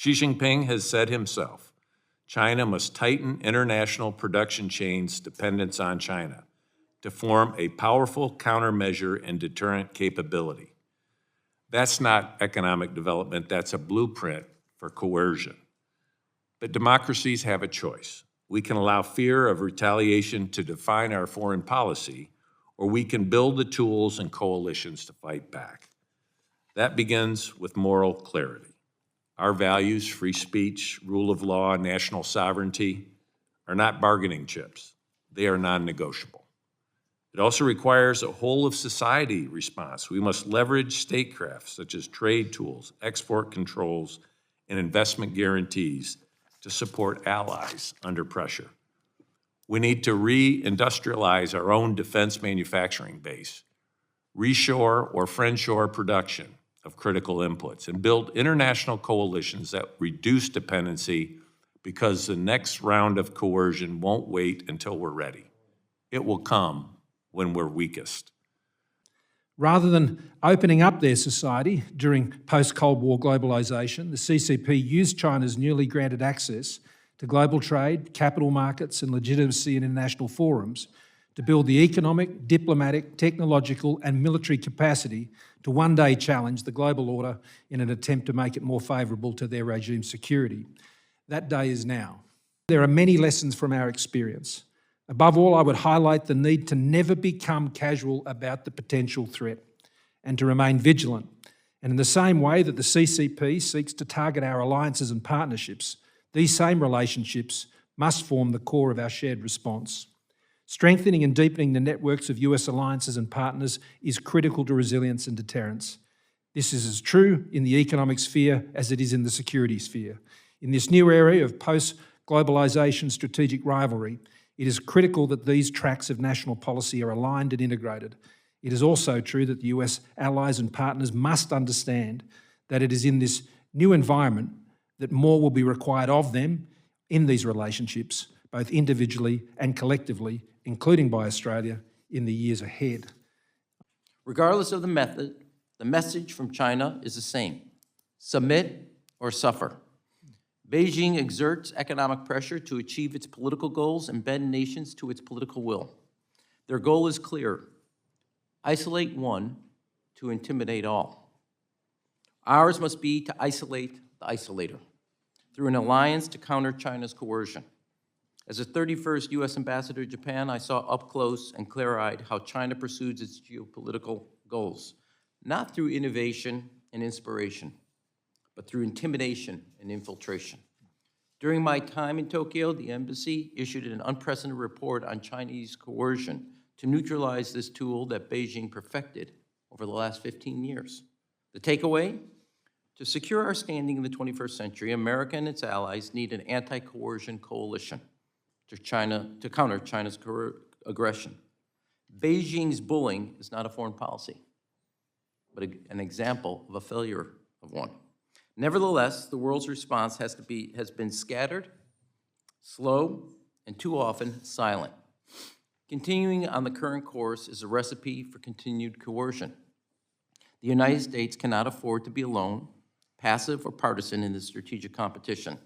Xi Jinping has said himself, China must tighten international production chains' dependence on China to form a powerful countermeasure and deterrent capability. That's not economic development, that's a blueprint for coercion. But democracies have a choice. We can allow fear of retaliation to define our foreign policy, or we can build the tools and coalitions to fight back. That begins with moral clarity. Our values, free speech, rule of law, national sovereignty, are not bargaining chips. They are non-negotiable. It also requires a whole-of-society response. We must leverage statecraft, such as trade tools, export controls, and investment guarantees to support allies under pressure. We need to re-industrialize our own defense manufacturing base, reshore or friendshore production of critical inputs, and build international coalitions that reduce dependency, because the next round of coercion won't wait until we're ready. It will come when we're weakest. Rather than opening up their society during post-Cold War globalisation, the CCP used China's newly granted access to global trade, capital markets and legitimacy in international forums to build the economic, diplomatic, technological and military capacity to one day challenge the global order in an attempt to make it more favourable to their regime's security. That day is now. There are many lessons from our experience. Above all, I would highlight the need to never become casual about the potential threat and to remain vigilant. And in the same way that the CCP seeks to target our alliances and partnerships, these same relationships must form the core of our shared response. Strengthening and deepening the networks of US alliances and partners is critical to resilience and deterrence. This is as true in the economic sphere as it is in the security sphere. In this new area of post-globalisation strategic rivalry, it is critical that these tracks of national policy are aligned and integrated. It is also true that the US allies and partners must understand that it is in this new environment that more will be required of them in these relationships, both individually and collectively, including by Australia, in the years ahead. Regardless of the method, the message from China is the same: submit or suffer. Beijing exerts economic pressure to achieve its political goals and bend nations to its political will. Their goal is clear: isolate one to intimidate all. Ours must be to isolate the isolator through an alliance to counter China's coercion. As the 31st U.S. ambassador to Japan, I saw up close and clear-eyed how China pursues its geopolitical goals, not through innovation and inspiration, but through intimidation and infiltration. During my time in Tokyo, the embassy issued an unprecedented report on Chinese coercion to neutralize this tool that Beijing perfected over the last 15 years. The takeaway? To secure our standing in the 21st century, America and its allies need an anti-coercion coalition to counter China's aggression. Beijing's bullying is not a foreign policy, but an example of a failure of one. Nevertheless, the world's response has been scattered, slow, and too often silent. Continuing on the current course is a recipe for continued coercion. The United States cannot afford to be alone, passive, or partisan in this strategic competition.